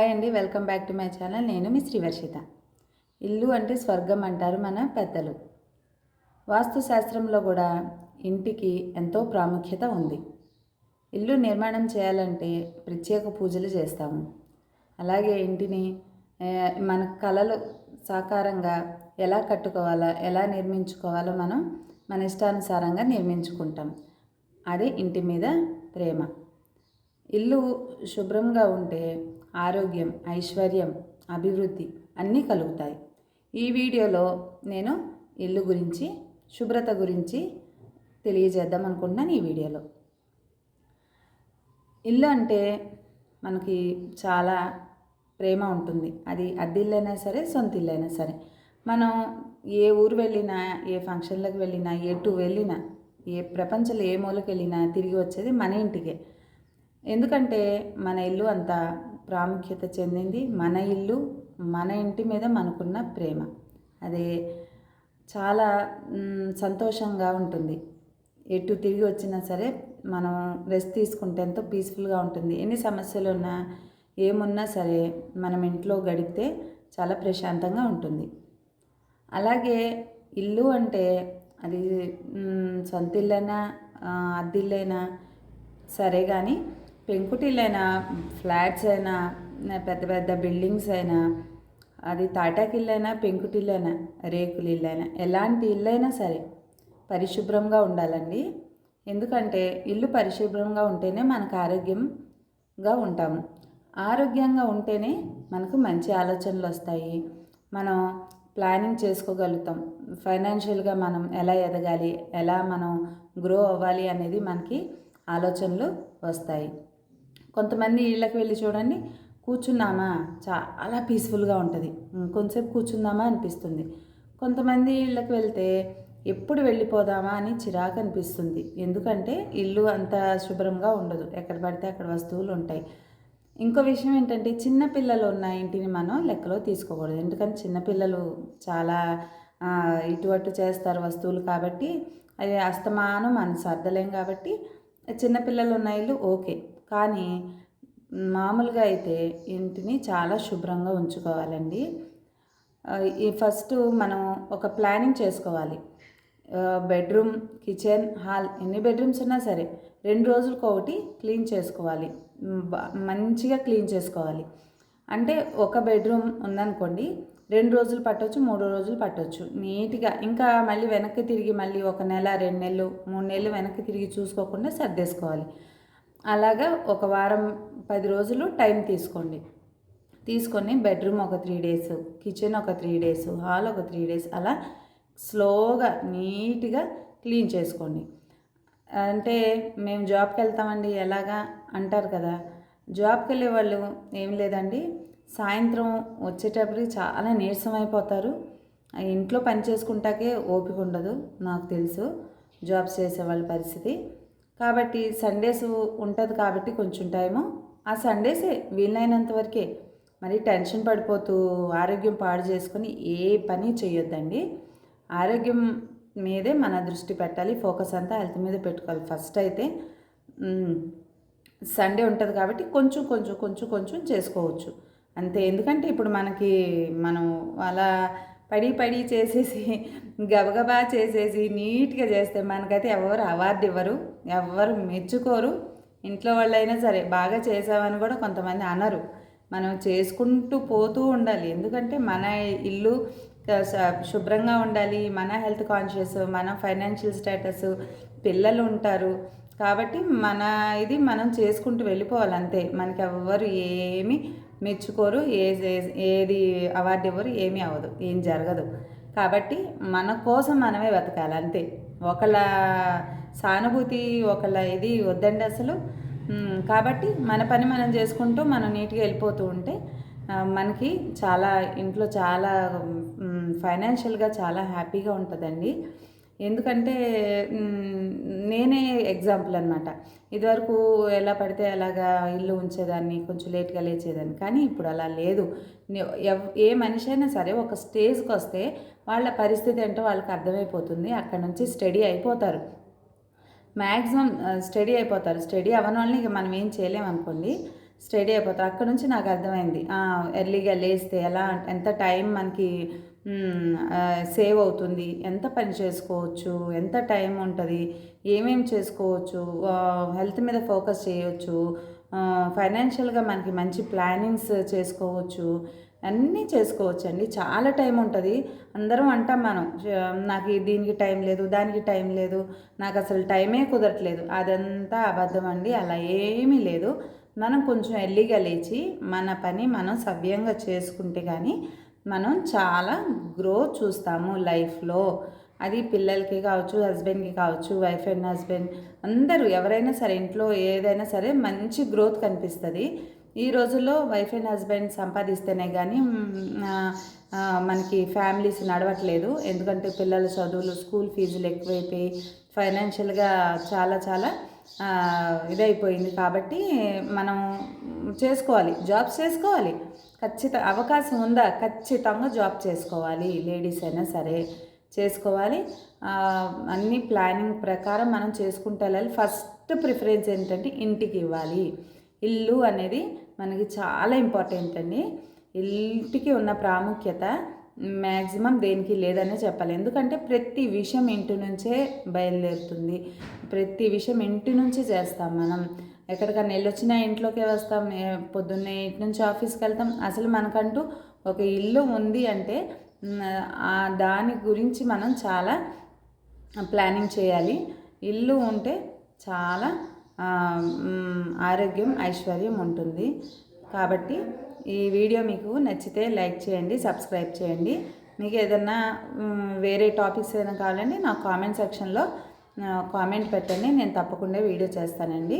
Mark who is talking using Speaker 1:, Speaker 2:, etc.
Speaker 1: Hi అండి, welcome back to my channel. నేను మీ శ్రీవర్షిత. ఇల్లు అంటే స్వర్గం అంటారు మన పెద్దలు. వాస్తు శాస్త్రంలో కూడా ఇంటికి ఎంతో ప్రాముఖ్యత ఉంది. ఇల్లు నిర్మాణం చేయాలంటే ప్రత్యేక పూజలు చేస్తాము. అలాగే ఇంటిని మన కలలు సాకారంగా ఎలా కట్టుకోవాలో, ఎలా నిర్మించుకోవాలో మనం మన ఇష్టానుసారంగా నిర్మించుకుంటాం. అదే ఇంటి మీద ప్రేమ. ఇల్లు శుభ్రంగా ఉంటే ఆరోగ్యం, ఐశ్వర్యం, అభివృద్ధి అన్నీ కలుగుతాయి. ఈ వీడియోలో నేను ఇల్లు గురించి, శుభ్రత గురించి తెలియజేద్దాం అనుకుంటున్నాను. ఈ వీడియోలో ఇల్లు అంటే మనకి చాలా ప్రేమ ఉంటుంది. అది అద్దెల్లైనా సరే, సొంత ఇల్లైనా సరే. మనం ఏ ఊరు వెళ్ళినా, ఏ ఫంక్షన్లకు వెళ్ళినా, ఎటు వెళ్ళినా, ఏ ప్రపంచంలో ఏ మూలకి వెళ్ళినా తిరిగి వచ్చేది మన ఇంటికే. ఎందుకంటే మన ఇల్లు అంత ప్రాముఖ్యత చెందింది. మన ఇల్లు, మన ఇంటి మీద మనకున్న ప్రేమ అదే చాలా సంతోషంగా ఉంటుంది. ఎటు తిరిగి వచ్చినా సరే మనం రెస్ట్ తీసుకుంటే ఎంతో పీస్ఫుల్గా ఉంటుంది. ఎన్ని సమస్యలు ఉన్నా, ఏమున్నా సరే మనం ఇంట్లో గడిపితే చాలా ప్రశాంతంగా ఉంటుంది. అలాగే ఇల్లు అంటే అది సొంత ఇల్లైనా, అద్దిల్లైనా సరే, కానీ పెంకుటిల్లైనా, ఫ్లాట్స్ అయినా, పెద్ద పెద్ద బిల్డింగ్స్ అయినా, అది తాటాకిల్లైనా, పెంకుటిల్లైనా, రేకులు ఇల్లైనా, ఎలాంటి ఇల్లైనా సరే పరిశుభ్రంగా ఉండాలండి. ఎందుకంటే ఇల్లు పరిశుభ్రంగా ఉంటేనే మనకు ఆరోగ్యంగా ఉంటాము. ఆరోగ్యంగా ఉంటేనే మనకు మంచి ఆలోచనలు వస్తాయి. మనం ప్లానింగ్ చేసుకోగలుగుతాం. ఫైనాన్షియల్గా మనం ఎలా ఎదగాలి, ఎలా మనం గ్రో అవ్వాలి అనేది మనకి ఆలోచనలు వస్తాయి. కొంతమంది ఇళ్ళకి వెళ్ళి చూడండి, కూర్చున్నామా చాలా పీస్ఫుల్గా ఉంటుంది, కొంతసేపు కూర్చుందామా అనిపిస్తుంది. కొంతమంది ఇళ్ళకి వెళ్తే ఎప్పుడు వెళ్ళిపోదామా అని చిరాకు అనిపిస్తుంది. ఎందుకంటే ఇల్లు అంత శుభ్రంగా ఉండదు, ఎక్కడ పడితే అక్కడ వస్తువులు ఉంటాయి. ఇంకో విషయం ఏంటంటే, చిన్నపిల్లలు ఉన్న ఇంటిని మనం లెక్కలో తీసుకోకూడదు. ఎందుకంటే చిన్నపిల్లలు చాలా ఇటు అటు చేస్తారు వస్తువులు, కాబట్టి అది అస్తమానం మనం సర్దలేం. కాబట్టి చిన్నపిల్లలు ఉన్న ఇల్లు ఓకే, కానీ మామూలుగా అయితే ఇంటిని చాలా శుభ్రంగా ఉంచుకోవాలండి. ఈ ఫస్ట్ మనం ఒక ప్లానింగ్ చేసుకోవాలి. బెడ్రూమ్, కిచెన్, హాల్ ఎన్ని బెడ్రూమ్స్ ఉన్నా సరే 2 రోజులకు ఒకటి క్లీన్ చేసుకోవాలి. మంచిగా క్లీన్ చేసుకోవాలి. అంటే ఒక బెడ్రూమ్ ఉందనుకోండి, 2 రోజులు పట్టవచ్చు, 3 రోజులు పట్టవచ్చు నీట్గా. ఇంకా మళ్ళీ వెనక్కి తిరిగి మళ్ళీ 1 నెల, 2 నెలలు, 3 నెలలు వెనక్కి తిరిగి చూసుకోకుండా సర్దేసుకోవాలి. అలాగా ఒక వారం 10 రోజులు టైం తీసుకొని బెడ్రూమ్ ఒక 3 డేస్, కిచెన్ ఒక 3 డేస్, హాల్ ఒక 3 డేస్, అలా స్లోగా నీట్గా క్లీన్ చేసుకోండి. అంటే మేము జాబ్కి వెళ్తామండి ఎలాగా అంటారు కదా. జాబ్కి వెళ్ళే వాళ్ళు ఏం లేదండి, సాయంత్రం వచ్చేటప్పటికి చాలా నీరసం అయిపోతారు. ఇంట్లో పని చేసుకుంటాకే ఓపిక ఉండదు. నాకు తెలుసు జాబ్స్ చేసే వాళ్ళ పరిస్థితి. కాబట్టి సండేస్ ఉంటుంది కాబట్టి కొంచెం టైము, ఆ సండేసే వీలైనంత వరకే. మరి టెన్షన్ పడిపోతూ ఆరోగ్యం పాడు చేసుకొని ఏ పని చేయొద్దండి. ఆరోగ్యం మీదే మన దృష్టి పెట్టాలి. ఫోకస్ అంతా హెల్త్ మీద పెట్టుకోవాలి. ఫస్ట్ అయితే సండే ఉంటుంది కాబట్టి కొంచెం కొంచెం కొంచెం కొంచెం చేసుకోవచ్చు అంతే. ఎందుకంటే ఇప్పుడు మనం అలా పడి చేసేసి గబగబా చేసేసి నీట్గా చేస్తే మనకైతే ఎవరు అవార్డు ఇవ్వరు, ఎవరు మెచ్చుకోరు. ఇంట్లో వాళ్ళైనా సరే బాగా చేసామని కూడా కొంతమంది అనరు. మనం చేసుకుంటూ పోతూ ఉండాలి. ఎందుకంటే మన ఇల్లు శుభ్రంగా ఉండాలి. మన హెల్త్ కాన్షియస్, మన ఫైనాన్షియల్ స్టేటస్, పిల్లలు ఉంటారు కాబట్టి మన ఇది మనం చేసుకుంటూ వెళ్ళిపోవాలి అంతే. మనకి ఎవ్వరు ఏమీ మెచ్చుకోరు, ఏది అవార్డు ఇవ్వరు, ఏమీ అవ్వదు, ఏం జరగదు. కాబట్టి మన కోసం మనమే బతకాలి అంతే. ఒకళ్ళ సానుభూతి, ఒకళ్ళ ఇది వద్దండి అసలు. కాబట్టి మన పని మనం చేసుకుంటూ మనం నీట్గా వెళ్ళిపోతూ ఉంటే మనకి ఇంట్లో చాలా ఫైనాన్షియల్గా చాలా హ్యాపీగా ఉంటుందండి. ఎందుకంటే నేనే ఎగ్జాంపుల్ అనమాట. ఇదివరకు ఎలా పడితే అలాగా ఇల్లు ఉంచేదాన్ని, కొంచెం లేట్గా లేచేదాన్ని. కానీ ఇప్పుడు అలా లేదు. ఏ మనిషి అయినా సరే ఒక స్టేజ్కి వస్తే వాళ్ళ పరిస్థితి ఏంటో వాళ్ళకి అర్థమైపోతుంది. అక్కడ నుంచి స్టడీ అయిపోతారు. మ్యాక్సిమం స్టడీ అయిపోతారు. స్టడీ అవ్వని వాళ్ళని ఇక మనం ఏం చేయలేమనుకోండి. స్టడీ అయిపోతాం. అక్కడ నుంచి నాకు అర్థమైంది ఎర్లీగా లేస్తే ఎలా ఎంత టైం మనకి సేవ్ అవుతుంది, ఎంత పని చేసుకోవచ్చు, ఎంత టైం ఉంటుంది, ఏమేమి చేసుకోవచ్చు, హెల్త్ మీద ఫోకస్ చేయవచ్చు, ఫైనాన్షియల్గా మనకి మంచి ప్లానింగ్స్ చేసుకోవచ్చు, అన్నీ చేసుకోవచ్చు అండి. చాలా టైం ఉంటుంది. అందరం అంటాం మనం నాకు దీనికి టైం లేదు, దానికి టైం లేదు, నాకు అసలు టైమే కుదరట్లేదు. అదంతా అబద్ధం అండి. అలా ఏమీ లేదు. మనం కొంచెం ఎర్లీగా లేచి మన పని మనం సవ్యంగా చేసుకుంటే కానీ మనం చాలా గ్రోత్ చూస్తాము లైఫ్లో. అది పిల్లలకి కావచ్చు, హస్బెండ్కి కావచ్చు, వైఫ్ అండ్ హస్బెండ్ అందరూ ఎవరైనా సరే ఇంట్లో ఏదైనా సరే మంచి గ్రోత్ కనిపిస్తుంది. ఈ రోజుల్లో వైఫ్ అండ్ హస్బెండ్ సంపాదిస్తేనే కానీ మనకి ఫ్యామిలీస్ నడవట్లేదు. ఎందుకంటే పిల్లల చదువులు, స్కూల్ ఫీజులు ఎక్కువైపోయి ఫైనాన్షియల్గా చాలా చాలా ఇదైపోయింది. కాబట్టి మనం చేసుకోవాలి, జాబ్స్ చేసుకోవాలి. అవకాశం ఉందా, ఖచ్చితంగా జాబ్ చేసుకోవాలి. లేడీస్ అయినా సరే చేసుకోవాలి. అన్ని ప్లానింగ్ ప్రకారం మనం చేసుకుంటూ వెళ్ళాలి. ఫస్ట్ ప్రిఫరెన్స్ ఏంటంటే ఇంటికి ఇవ్వాలి. ఇల్లు అనేది మనకి చాలా ఇంపార్టెంట్ అండి. ఇంటికి ఉన్న ప్రాముఖ్యత మ్యాక్సిమం దేనికి లేదనే చెప్పాలి. ఎందుకంటే ప్రతి విషయం ఇంటి నుంచే బయలుదేరుతుంది. ప్రతి విషయం ఇంటి నుంచి చేస్తాం మనం. ఎక్కడికన్నా వెళ్ళొచ్చినా ఇంట్లోకే వస్తాం. పొద్దున్నే ఇంటి నుంచి ఆఫీస్కి వెళ్తాం. అసలు మనకంటూ ఒక ఇల్లు ఉంది అంటే దాని గురించి మనం చాలా ప్లానింగ్ చేయాలి. ఇల్లు ఉంటే చాలా ఆరోగ్యం, ఐశ్వర్యం ఉంటుంది. కాబట్టి ఈ వీడియో మీకు నచ్చితే లైక్ చేయండి, సబ్స్క్రైబ్ చేయండి. మీకు ఏదన్నా వేరే టాపిక్స్ ఏదైనా కావాలంటే నాకు కామెంట్ సెక్షన్లో కామెంట్ పెట్టండి. నేను తప్పకుండా వీడియో చేస్తానండి.